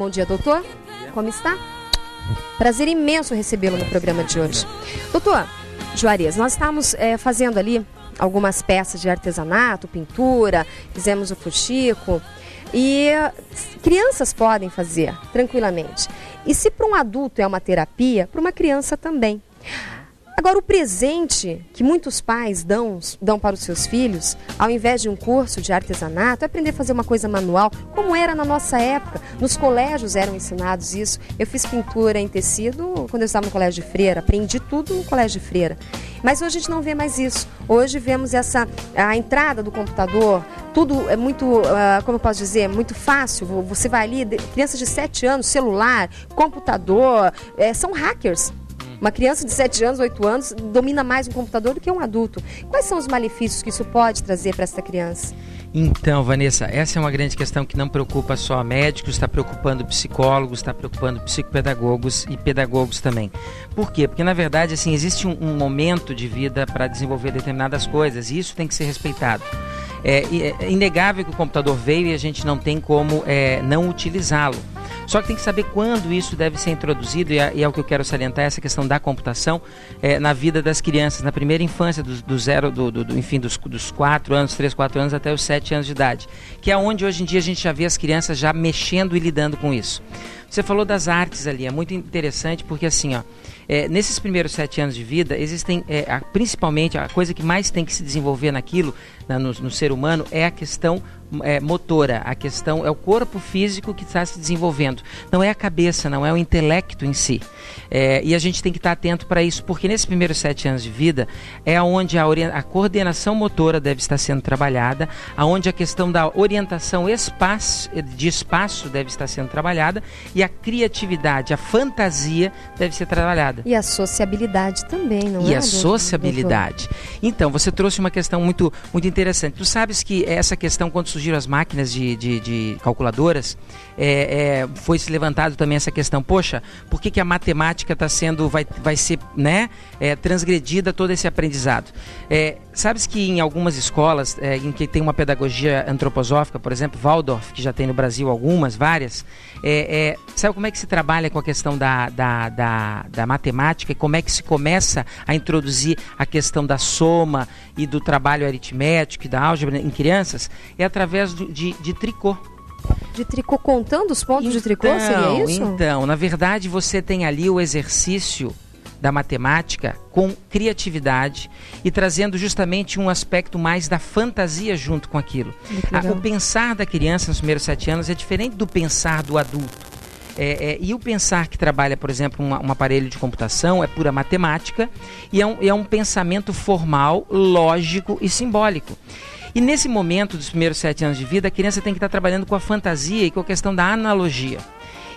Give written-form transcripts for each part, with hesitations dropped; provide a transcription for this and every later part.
Bom dia, doutor. Como está? Prazer imenso recebê-lo no programa de hoje. Doutor Juarez, nós estamos fazendo ali algumas peças de artesanato, pintura, fizemos o fuxico e crianças podem fazer tranquilamente. E se para um adulto é uma terapia, para uma criança também. Agora, o presente que muitos pais dão para os seus filhos, ao invés de um curso de artesanato, é aprender a fazer uma coisa manual, como era na nossa época. Nos colégios eram ensinados isso. Eu fiz pintura em tecido quando eu estava no colégio de freira, aprendi tudo no colégio de freira. Mas hoje a gente não vê mais isso. Hoje vemos a entrada do computador, tudo é muito, como eu posso dizer, muito fácil. Você vai ali, crianças de 7 anos, celular, computador, são hackers. Uma criança de 7 anos, 8 anos, domina mais um computador do que um adulto. Quais são os malefícios que isso pode trazer para essa criança? Então, Vanessa, essa é uma grande questão que não preocupa só médicos, está preocupando psicólogos, está preocupando psicopedagogos e pedagogos também. Por quê? Porque, na verdade, assim, existe um momento de vida para desenvolver determinadas coisas e isso tem que ser respeitado. É inegável que o computador veio e a gente não tem como não utilizá-lo. Só que tem que saber quando isso deve ser introduzido, e é o que eu quero salientar, essa questão da computação na vida das crianças, na primeira infância, dos 4 anos, 3, 4 anos até os 7 anos de idade, que é onde hoje em dia a gente já vê as crianças já mexendo e lidando com isso. Você falou das artes ali, é muito interessante porque assim, nesses primeiros 7 anos de vida, existem, principalmente, a coisa que mais tem que se desenvolver naquilo, no ser humano, é a questão motora, a questão é o corpo físico que está se desenvolvendo, não é a cabeça, não é o intelecto em si. E a gente tem que estar atento para isso, porque nesses primeiros 7 anos de vida é onde a coordenação motora deve estar sendo trabalhada, aonde a questão da orientação de espaço deve estar sendo trabalhada e a criatividade, a fantasia deve ser trabalhada. E a sociabilidade também, não é? E a sociabilidade. Então, você trouxe uma questão muito, muito interessante. Tu sabes que essa questão, quando surgiram as máquinas de calculadoras, foi se levantado também essa questão, poxa, por que a matemática está sendo, vai ser, transgredida todo esse aprendizado? Sabes que em algumas escolas, em que tem uma pedagogia antroposófica, por exemplo, Waldorf, que já tem no Brasil várias, sabe como é que se trabalha com a questão da matemática e como é que se começa a introduzir a questão da soma e do trabalho aritmético e da álgebra em crianças? É através de tricô. De tricô, contando os pontos de tricô, seria isso? Então, na verdade, você tem ali o exercício da matemática com criatividade e trazendo justamente um aspecto mais da fantasia junto com aquilo. O pensar da criança nos primeiros 7 anos é diferente do pensar do adulto. E o pensar que trabalha, por exemplo, um aparelho de computação é pura matemática e é um pensamento formal, lógico e simbólico. E nesse momento dos primeiros 7 anos de vida, a criança tem que estar trabalhando com a fantasia e com a questão da analogia.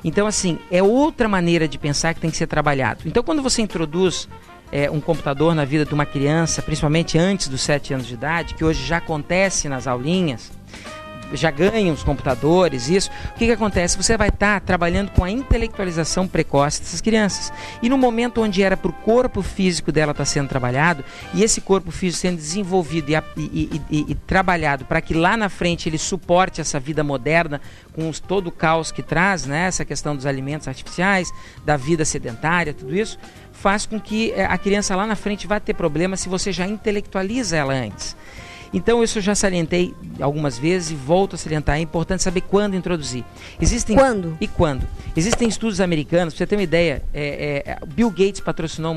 Então, assim, é outra maneira de pensar que tem que ser trabalhado. Então, quando você introduz um computador na vida de uma criança, principalmente antes dos 7 anos de idade, que hoje já acontece nas aulinhas, já ganham os computadores, isso, o que acontece? Você vai estar trabalhando com a intelectualização precoce dessas crianças. E no momento onde era para o corpo físico dela estar sendo trabalhado, e esse corpo físico sendo desenvolvido e trabalhado para que lá na frente ele suporte essa vida moderna, com todo o caos que traz, né? Essa questão dos alimentos artificiais, da vida sedentária, tudo isso, faz com que a criança lá na frente vá ter problemas se você já intelectualiza ela antes. Então, isso eu já salientei algumas vezes e volto a salientar. É importante saber quando introduzir. Quando? E quando. Existem estudos americanos, para você ter uma ideia, Bill Gates patrocinou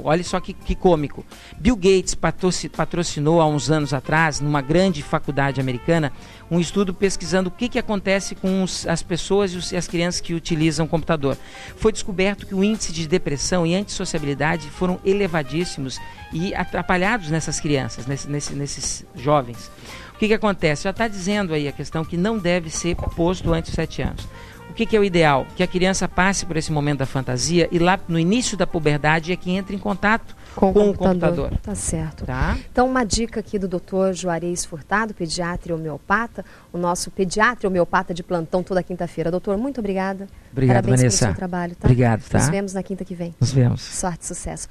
olha só que cômico. Bill Gates patrocinou há uns anos atrás, numa grande faculdade americana, um estudo pesquisando o que acontece com as pessoas e as crianças que utilizam o computador. Foi descoberto que o índice de depressão e antissociabilidade foram elevadíssimos e atrapalhados nessas crianças, nesses jovens. O que acontece? Já está dizendo aí a questão que não deve ser posto antes de 7 anos. O que é o ideal? Que a criança passe por esse momento da fantasia e lá no início da puberdade é que entre em contato com o computador. Tá certo. Tá? Então, uma dica aqui do Dr. Juarez Furtado, pediatra e homeopata, o nosso pediatra e homeopata de plantão toda quinta-feira. Doutor, muito obrigada. Obrigado, Parabéns Vanessa. pelo seu trabalho, tá? Obrigado, tá? Nos vemos na quinta que vem. Nos vemos. Sorte e sucesso.